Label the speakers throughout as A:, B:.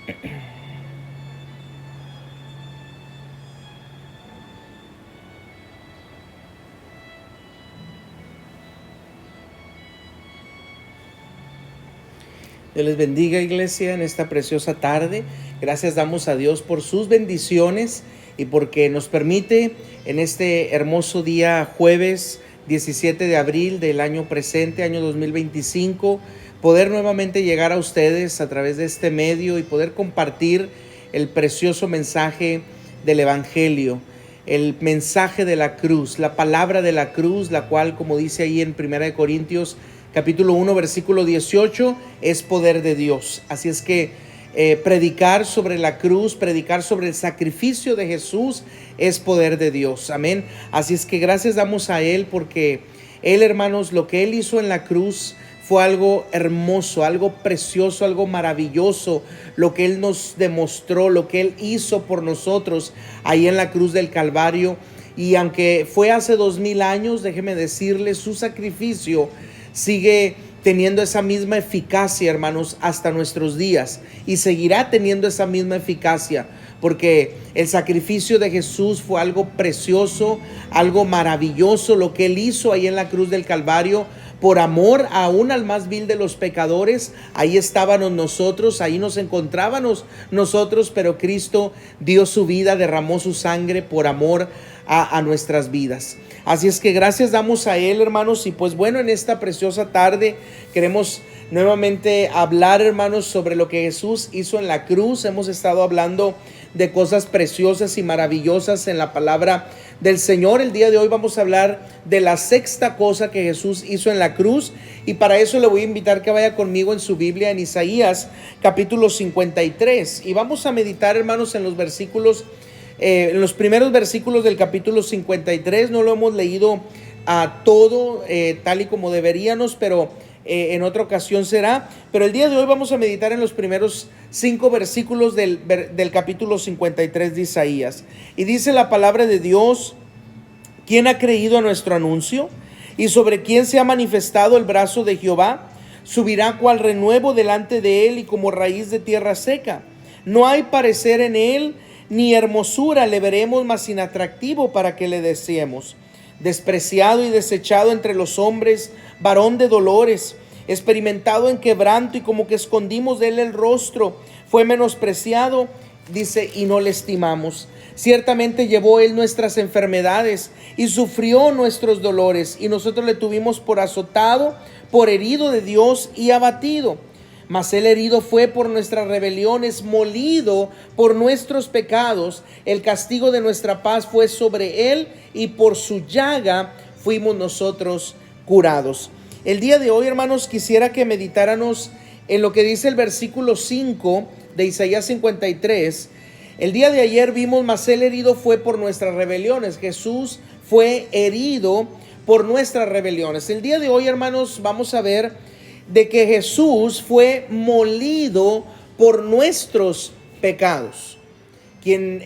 A: Dios les bendiga, iglesia, en esta preciosa tarde. Gracias damos a Dios por sus bendiciones y porque nos permite en este hermoso día jueves 17 de abril del año presente, año 2025, poder nuevamente llegar a ustedes a través de este medio y poder compartir el precioso mensaje del Evangelio, el mensaje de la cruz, la palabra de la cruz, la cual, como dice ahí en 1 Corintios capítulo 1, versículo 18, es poder de Dios. Así es que predicar sobre la cruz, predicar sobre el sacrificio de Jesús es poder de Dios. Amén. Así es que gracias damos a Él porque Él, hermanos, lo que Él hizo en la cruz fue algo hermoso, algo precioso, algo maravilloso, lo que Él nos demostró, lo que Él hizo por nosotros ahí en la cruz del Calvario. Y aunque fue hace 2000 años, déjeme decirle, su sacrificio sigue teniendo esa misma eficacia, hermanos, hasta nuestros días, y seguirá teniendo esa misma eficacia, porque el sacrificio de Jesús fue algo precioso, algo maravilloso, lo que Él hizo ahí en la cruz del Calvario, por amor aún al más vil de los pecadores. Ahí estábamos nosotros, ahí nos encontrábamos nosotros, pero Cristo dio su vida, derramó su sangre por amor a nuestras vidas. Así es que gracias damos a Él, hermanos. Y pues bueno, en esta preciosa tarde queremos nuevamente hablar, hermanos, sobre lo que Jesús hizo en la cruz. Hemos estado hablando de cosas preciosas y maravillosas en la palabra del Señor. El día de hoy vamos a hablar de la sexta cosa que Jesús hizo en la cruz, y para eso le voy a invitar que vaya conmigo en su Biblia en Isaías capítulo 53, y vamos a meditar, hermanos, en los versículos en los primeros versículos del capítulo 53. No lo hemos leído a todo tal y como deberíamos, pero en otra ocasión será. Pero el día de hoy vamos a meditar en los primeros 5 versículos del capítulo 53 de Isaías. Y dice la palabra de Dios: ¿quién ha creído a nuestro anuncio? ¿Y sobre quién se ha manifestado el brazo de Jehová? Subirá cual renuevo delante de él y como raíz de tierra seca. No hay parecer en él, ni hermosura le veremos, mas inatractivo para que le deseemos. Despreciado y desechado entre los hombres, varón de dolores, experimentado en quebranto, y como que escondimos de él el rostro. Fue menospreciado, dice, y no le estimamos. Ciertamente llevó él nuestras enfermedades y sufrió nuestros dolores, y nosotros le tuvimos por azotado, por herido de Dios y abatido. Mas él herido fue por nuestras rebeliones, molido por nuestros pecados. El castigo de nuestra paz fue sobre él, y por su llaga fuimos nosotros curados. El día de hoy, hermanos, quisiera que meditáramos en lo que dice el versículo 5 de Isaías 53. El día de ayer vimos: mas él herido fue por nuestras rebeliones. Jesús fue herido por nuestras rebeliones. El día de hoy, hermanos, vamos a ver de que Jesús fue molido por nuestros pecados. Quienes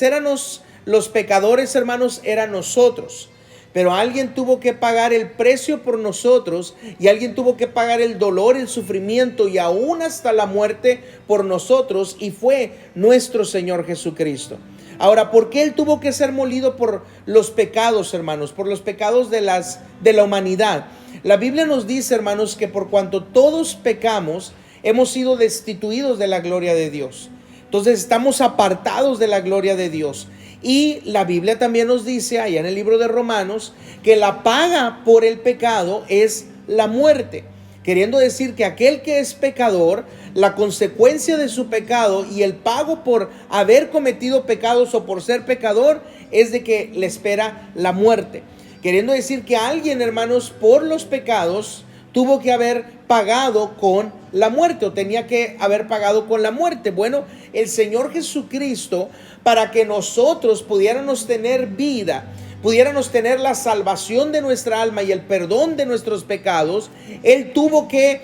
A: éramos los pecadores, hermanos, eran nosotros. Pero alguien tuvo que pagar el precio por nosotros, y alguien tuvo que pagar el dolor, el sufrimiento y aún hasta la muerte por nosotros, y fue nuestro Señor Jesucristo. Ahora, ¿por qué Él tuvo que ser molido por los pecados, hermanos? Por los pecados de la humanidad. La Biblia nos dice, hermanos, que por cuanto todos pecamos, hemos sido destituidos de la gloria de Dios. Entonces estamos apartados de la gloria de Dios. Y la Biblia también nos dice, allá en el libro de Romanos, que la paga por el pecado es la muerte. Queriendo decir que aquel que es pecador, la consecuencia de su pecado y el pago por haber cometido pecados o por ser pecador es de que le espera la muerte. Queriendo decir que alguien, hermanos, por los pecados tuvo que haber pagado con la muerte, o tenía que haber pagado con la muerte. Bueno, el Señor Jesucristo, para que nosotros pudiéramos tener vida, pudiéramos tener la salvación de nuestra alma y el perdón de nuestros pecados, Él tuvo que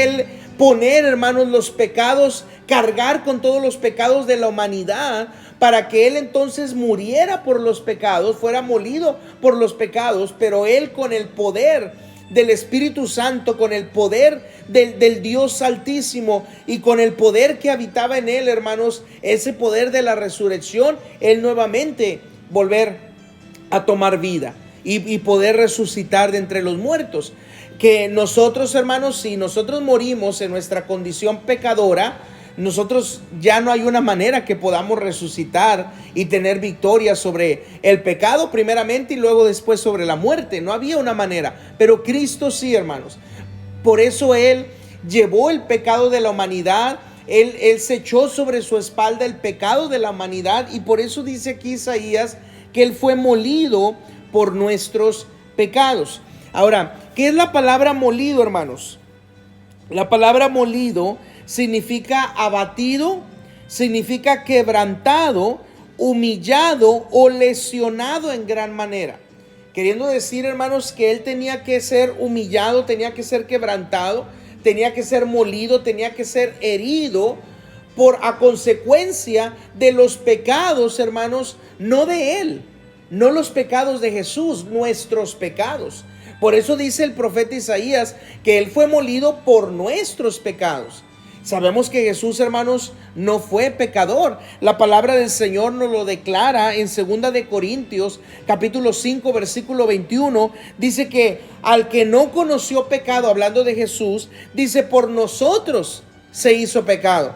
A: Él poner, hermanos, los pecados, cargar con todos los pecados de la humanidad, para que Él entonces muriera por los pecados, fuera molido por los pecados, pero Él, con el poder del Espíritu Santo, con el poder del Dios Altísimo y con el poder que habitaba en él, hermanos, ese poder de la resurrección, él nuevamente volver a tomar vida y poder resucitar de entre los muertos. Que nosotros, hermanos, si nosotros morimos en nuestra condición pecadora, nosotros ya no hay una manera que podamos resucitar y tener victoria sobre el pecado primeramente y luego después sobre la muerte. No había una manera, pero Cristo sí, hermanos. Por eso Él llevó el pecado de la humanidad. Él se echó sobre su espalda el pecado de la humanidad, y por eso dice aquí Isaías que Él fue molido por nuestros pecados. Ahora, ¿qué es la palabra molido, hermanos? La palabra molido significa abatido, significa quebrantado, humillado o lesionado en gran manera. Queriendo decir, hermanos, que él tenía que ser humillado, tenía que ser quebrantado, tenía que ser molido, tenía que ser herido a consecuencia de los pecados, hermanos, no de él, no los pecados de Jesús, nuestros pecados. Por eso dice el profeta Isaías que él fue molido por nuestros pecados. Sabemos que Jesús, hermanos, no fue pecador. La palabra del Señor nos lo declara en 2 de Corintios, capítulo 5, versículo 21. Dice que al que no conoció pecado, hablando de Jesús, dice, por nosotros se hizo pecado,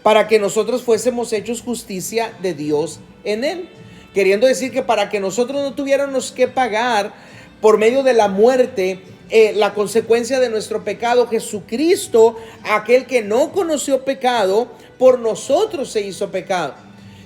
A: para que nosotros fuésemos hechos justicia de Dios en él. Queriendo decir que para que nosotros no tuviéramos que pagar por medio de la muerte la consecuencia de nuestro pecado, Jesucristo, aquel que no conoció pecado, por nosotros se hizo pecado.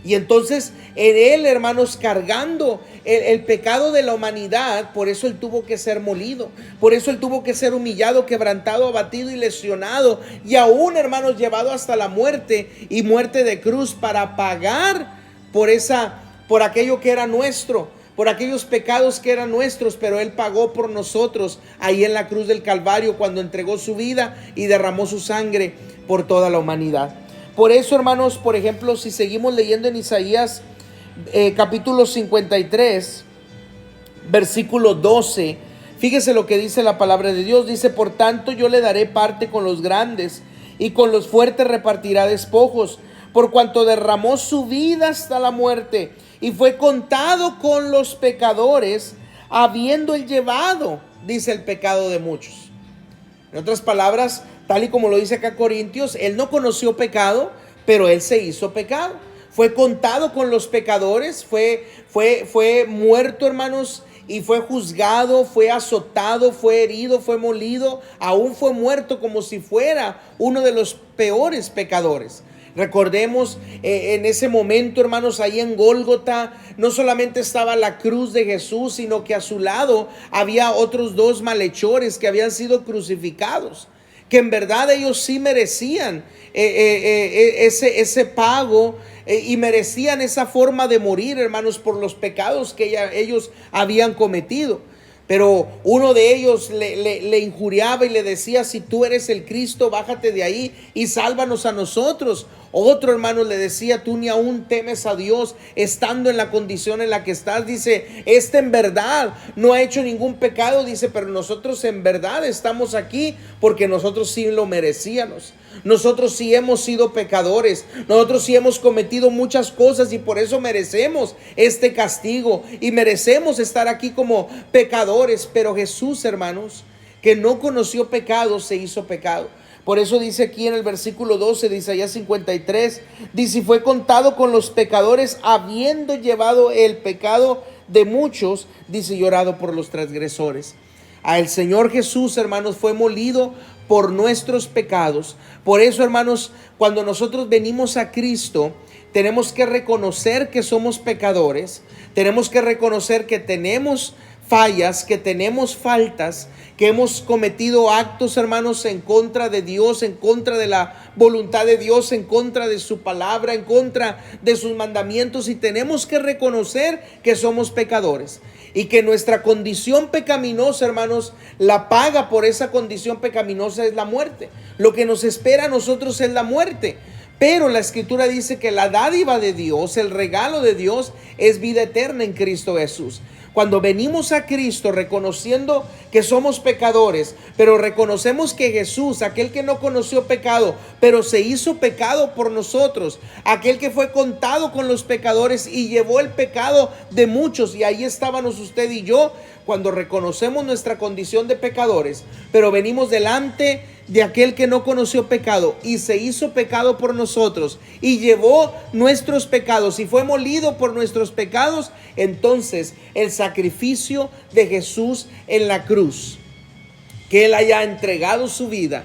A: Y entonces en él, hermanos, cargando el pecado de la humanidad, por eso él tuvo que ser molido, por eso él tuvo que ser humillado, quebrantado, abatido y lesionado, y aún, hermanos, llevado hasta la muerte y muerte de cruz, para pagar por aquello que era nuestro, por aquellos pecados que eran nuestros, pero él pagó por nosotros ahí en la cruz del Calvario, cuando entregó su vida y derramó su sangre por toda la humanidad. Por eso, hermanos, por ejemplo, si seguimos leyendo en Isaías capítulo 53, versículo 12, fíjese lo que dice la palabra de Dios. Dice, por tanto yo le daré parte con los grandes, y con los fuertes repartirá despojos, por cuanto derramó su vida hasta la muerte, y fue contado con los pecadores, habiendo él llevado, dice, el pecado de muchos. En otras palabras, tal y como lo dice acá Corintios, él no conoció pecado, pero él se hizo pecado. Fue contado con los pecadores, fue muerto, hermanos, y fue juzgado, fue azotado, fue herido, fue molido, aún fue muerto como si fuera uno de los peores pecadores. Recordemos en ese momento, hermanos, ahí en Gólgota, no solamente estaba la cruz de Jesús, sino que a su lado había otros dos malhechores que habían sido crucificados, que en verdad ellos sí merecían ese pago y merecían esa forma de morir, hermanos, por los pecados que ellos habían cometido. Pero uno de ellos le injuriaba y le decía, si tú eres el Cristo, bájate de ahí y sálvanos a nosotros. Otro hermano le decía, tú ni aún temes a Dios estando en la condición en la que estás. Dice, en verdad no ha hecho ningún pecado, dice, pero nosotros en verdad estamos aquí porque nosotros sí lo merecíamos. Nosotros sí hemos sido pecadores, nosotros sí hemos cometido muchas cosas y por eso merecemos este castigo y merecemos estar aquí como pecadores. Pero Jesús, hermanos, que no conoció pecado, se hizo pecado. Por eso dice aquí en el versículo 12 de Isaías 53, dice, fue contado con los pecadores, habiendo llevado el pecado de muchos, dice, llorado por los transgresores. El Señor Jesús, hermanos, fue molido por nuestros pecados. Por eso, hermanos, cuando nosotros venimos a Cristo, tenemos que reconocer que somos pecadores, tenemos que reconocer que tenemos fallas, que tenemos faltas, que hemos cometido actos, hermanos, en contra de Dios, en contra de la voluntad de Dios, en contra de su palabra, en contra de sus mandamientos, y tenemos que reconocer que somos pecadores y que nuestra condición pecaminosa, hermanos, la paga por esa condición pecaminosa es la muerte. Lo que nos espera a nosotros es la muerte. Pero la Escritura dice que la dádiva de Dios, el regalo de Dios, es vida eterna en Cristo Jesús. Cuando venimos a Cristo reconociendo que somos pecadores, pero reconocemos que Jesús, aquel que no conoció pecado, pero se hizo pecado por nosotros, aquel que fue contado con los pecadores y llevó el pecado de muchos, y ahí estábamos usted y yo, cuando reconocemos nuestra condición de pecadores, pero venimos delante de aquel que no conoció pecado y se hizo pecado por nosotros y llevó nuestros pecados y fue molido por nuestros pecados, entonces el sacrificio de Jesús en la cruz, que Él haya entregado su vida,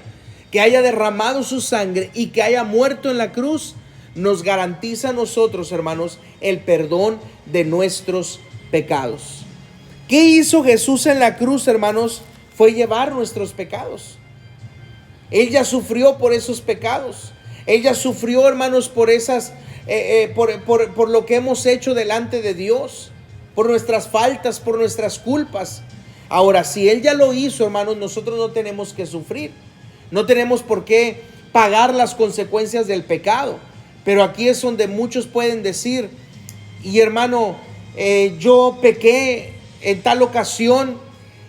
A: que haya derramado su sangre y que haya muerto en la cruz, nos garantiza a nosotros, hermanos, el perdón de nuestros pecados. ¿Qué hizo Jesús en la cruz, hermanos? Fue llevar nuestros pecados. Ella sufrió por esos pecados. Ella sufrió, hermanos, por esas, por lo que hemos hecho delante de Dios, por nuestras faltas, por nuestras culpas. Ahora, si Él ya lo hizo, hermanos, nosotros no tenemos que sufrir. No tenemos por qué pagar las consecuencias del pecado. Pero aquí es donde muchos pueden decir, y hermano, yo pequé en tal ocasión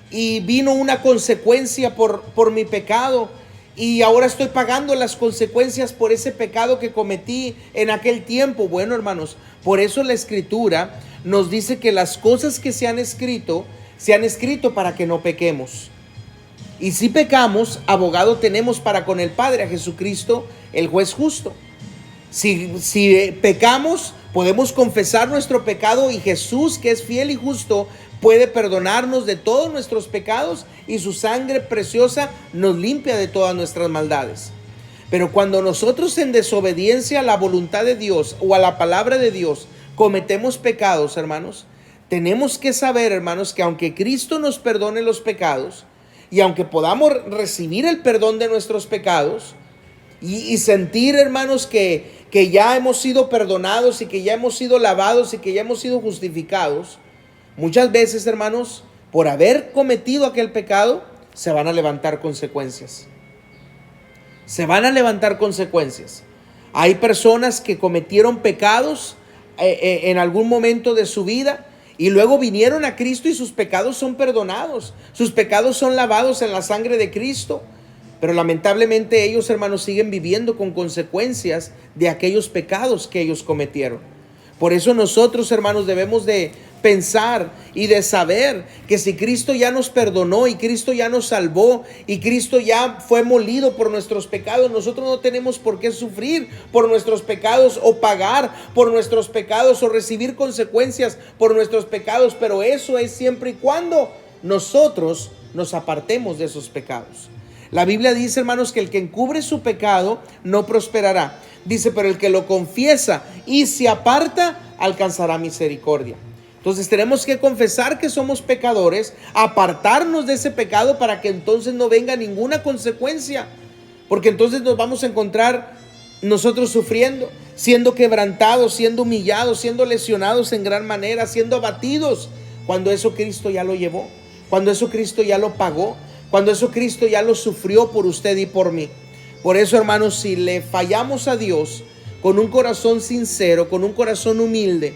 A: y vino una consecuencia por mi pecado, y ahora estoy pagando las consecuencias por ese pecado que cometí en aquel tiempo. Bueno, hermanos, por eso la Escritura nos dice que las cosas que se han escrito para que no pequemos. Y si pecamos, abogado tenemos para con el Padre, a Jesucristo, el juez justo. Si pecamos, podemos confesar nuestro pecado y Jesús, que es fiel y justo, puede perdonarnos de todos nuestros pecados y su sangre preciosa nos limpia de todas nuestras maldades. Pero cuando nosotros, en desobediencia a la voluntad de Dios o a la palabra de Dios, cometemos pecados, hermanos, tenemos que saber, hermanos, que aunque Cristo nos perdone los pecados y aunque podamos recibir el perdón de nuestros pecados y sentir, hermanos, que ya hemos sido perdonados y que ya hemos sido lavados y que ya hemos sido justificados, muchas veces, hermanos, por haber cometido aquel pecado, se van a levantar consecuencias. Se van a levantar consecuencias. Hay personas que cometieron pecados en algún momento de su vida y luego vinieron a Cristo y sus pecados son perdonados. Sus pecados son lavados en la sangre de Cristo. Pero lamentablemente ellos, hermanos, siguen viviendo con consecuencias de aquellos pecados que ellos cometieron. Por eso nosotros, hermanos, debemos de pensar y de saber que si Cristo ya nos perdonó y Cristo ya nos salvó y Cristo ya fue molido por nuestros pecados, nosotros no tenemos por qué sufrir por nuestros pecados o pagar por nuestros pecados o recibir consecuencias por nuestros pecados, pero eso es siempre y cuando nosotros nos apartemos de esos pecados. La Biblia dice, hermanos, que el que encubre su pecado no prosperará. Dice, pero el que lo confiesa y se aparta alcanzará misericordia. Entonces tenemos que confesar que somos pecadores, apartarnos de ese pecado para que entonces no venga ninguna consecuencia. Porque entonces nos vamos a encontrar nosotros sufriendo, siendo quebrantados, siendo humillados, siendo lesionados en gran manera, siendo abatidos, cuando eso Cristo ya lo llevó, cuando eso Cristo ya lo pagó, cuando eso Cristo ya lo sufrió por usted y por mí. Por eso, hermanos, si le fallamos a Dios con un corazón sincero, con un corazón humilde,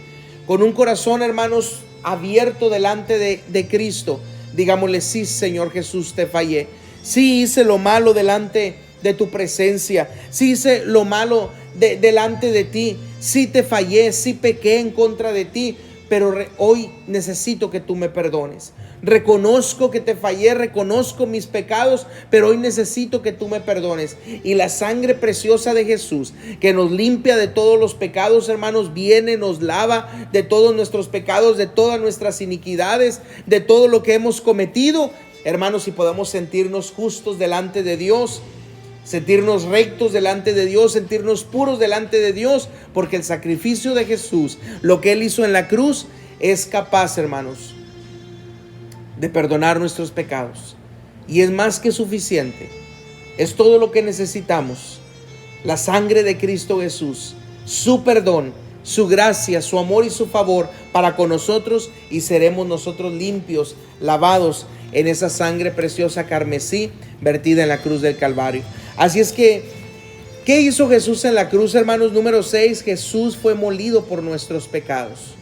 A: con un corazón, hermanos, abierto delante de Cristo, digámosle: sí, Señor Jesús, te fallé. Sí hice lo malo delante de tu presencia. Sí hice lo malo delante de ti. Sí te fallé, sí pequé en contra de ti. Pero hoy necesito que tú me perdones. Reconozco que te fallé, reconozco mis pecados, pero hoy necesito que tú me perdones. Y la sangre preciosa de Jesús, que nos limpia de todos los pecados, hermanos, viene, nos lava de todos nuestros pecados, de todas nuestras iniquidades, de todo lo que hemos cometido, hermanos, y podamos sentirnos justos delante de Dios, sentirnos rectos delante de Dios, sentirnos puros delante de Dios, porque el sacrificio de Jesús, lo que Él hizo en la cruz, es capaz, hermanos, de perdonar nuestros pecados. Y es más que suficiente. Es todo lo que necesitamos. La sangre de Cristo Jesús, su perdón, su gracia, su amor y su favor para con nosotros, y seremos nosotros limpios, lavados en esa sangre preciosa carmesí vertida en la cruz del Calvario. Así es que ¿Qué hizo Jesús en la cruz, hermanos? Número 6, Jesús fue molido por nuestros pecados.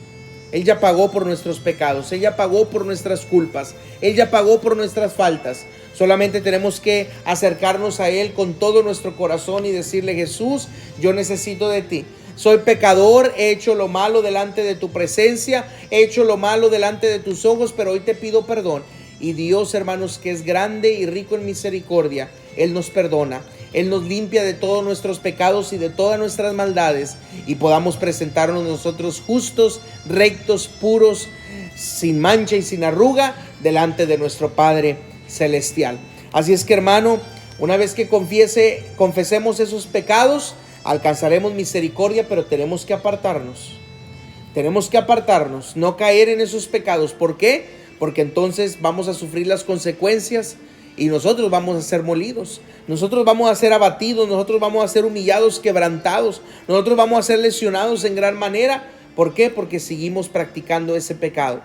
A: Él ya pagó por nuestros pecados, Él ya pagó por nuestras culpas, Él ya pagó por nuestras faltas. Solamente tenemos que acercarnos a Él con todo nuestro corazón y decirle: Jesús, yo necesito de ti. Soy pecador, he hecho lo malo delante de tu presencia, he hecho lo malo delante de tus ojos, pero hoy te pido perdón. Y Dios, hermanos, que es grande y rico en misericordia, Él nos perdona. Él nos limpia de todos nuestros pecados y de todas nuestras maldades, y podamos presentarnos nosotros justos, rectos, puros, sin mancha y sin arruga, delante de nuestro Padre Celestial. Así es que, hermano, una vez que confesemos esos pecados, alcanzaremos misericordia, pero tenemos que apartarnos. Tenemos que apartarnos, no caer en esos pecados. ¿Por qué? Porque entonces vamos a sufrir las consecuencias y nosotros vamos a ser molidos, nosotros vamos a ser abatidos, nosotros vamos a ser humillados, quebrantados, nosotros vamos a ser lesionados en gran manera. ¿Por qué? Porque seguimos practicando ese pecado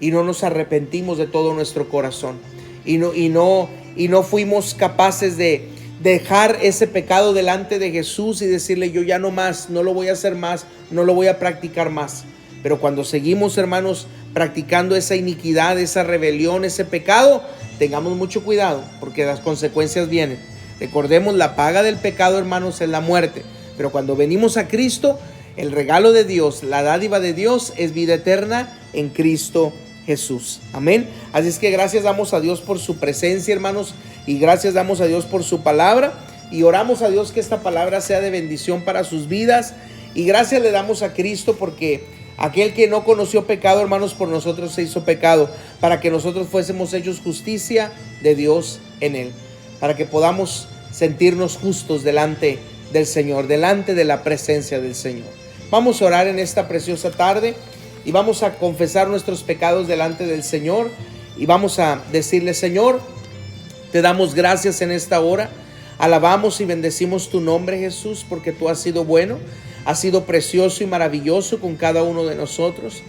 A: y no nos arrepentimos de todo nuestro corazón y no fuimos capaces de dejar ese pecado delante de Jesús y decirle: yo ya no más, no lo voy a hacer más, no lo voy a practicar más. Pero cuando seguimos, hermanos, practicando esa iniquidad, esa rebelión, ese pecado, tengamos mucho cuidado, porque las consecuencias vienen. Recordemos, la paga del pecado, hermanos, es la muerte. Pero cuando venimos a Cristo, el regalo de Dios, la dádiva de Dios, es vida eterna en Cristo Jesús. Amén. Así es que gracias damos a Dios por su presencia, hermanos, y gracias damos a Dios por su palabra, y oramos a Dios que esta palabra sea de bendición para sus vidas, y gracias le damos a Cristo porque aquel que no conoció pecado, hermanos, por nosotros se hizo pecado, para que nosotros fuésemos hechos justicia de Dios en Él, para que podamos sentirnos justos delante del Señor, delante de la presencia del Señor. Vamos a orar en esta preciosa tarde y vamos a confesar nuestros pecados delante del Señor y vamos a decirle: Señor, te damos gracias en esta hora, alabamos y bendecimos tu nombre, Jesús, porque tú has sido bueno. Ha sido precioso y maravilloso con cada uno de nosotros.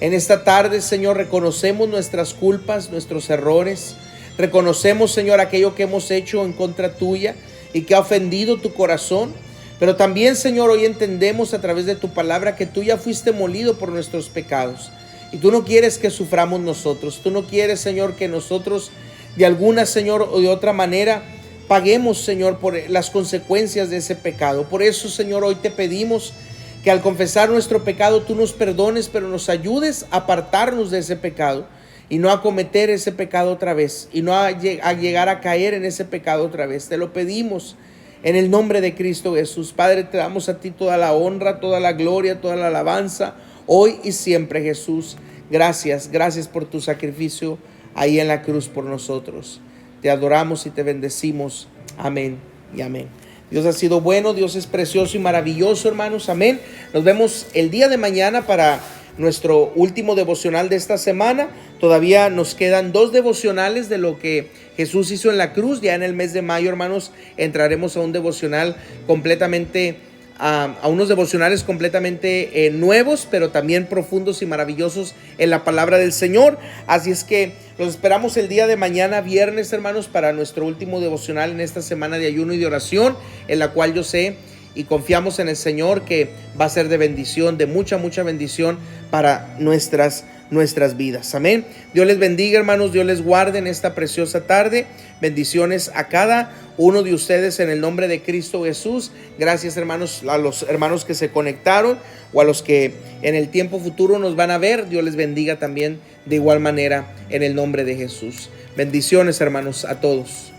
A: En esta tarde, Señor, reconocemos nuestras culpas, nuestros errores. Reconocemos, Señor, aquello que hemos hecho en contra tuya y que ha ofendido tu corazón. Pero también, Señor, hoy entendemos a través de tu palabra que tú ya fuiste molido por nuestros pecados. Y tú no quieres que suframos nosotros. Tú no quieres, Señor, que nosotros de alguna, Señor, o de otra manera paguemos, Señor, por las consecuencias de ese pecado. Por eso, Señor, hoy te pedimos que al confesar nuestro pecado tú nos perdones, pero nos ayudes a apartarnos de ese pecado y no a cometer ese pecado otra vez y no a llegar a caer en ese pecado otra vez. Te lo pedimos en el nombre de Cristo Jesús. Padre, te damos a ti toda la honra, toda la gloria, toda la alabanza, hoy y siempre, Jesús. Gracias por tu sacrificio ahí en la cruz por nosotros. Te adoramos y te bendecimos. Amén y amén. Dios ha sido bueno, Dios es precioso y maravilloso, hermanos. Amén. Nos vemos el día de mañana para nuestro último devocional de esta semana. Todavía nos quedan 2 devocionales de lo que Jesús hizo en la cruz. Ya en el mes de mayo, hermanos, entraremos a un devocional completamente a unos devocionales completamente nuevos, pero también profundos y maravillosos en la palabra del Señor. Así es que los esperamos el día de mañana, viernes, hermanos, para nuestro último devocional en esta semana de ayuno y de oración, en la cual yo sé y confiamos en el Señor que va a ser de bendición, de mucha bendición para nuestras vidas. Amén. Dios les bendiga, hermanos. Dios les guarde en esta preciosa tarde. Bendiciones a cada uno de ustedes en el nombre de Cristo Jesús. Gracias, hermanos, a los hermanos que se conectaron o a los que en el tiempo futuro nos van a ver. Dios les bendiga también de igual manera en el nombre de Jesús. Bendiciones, hermanos, a todos.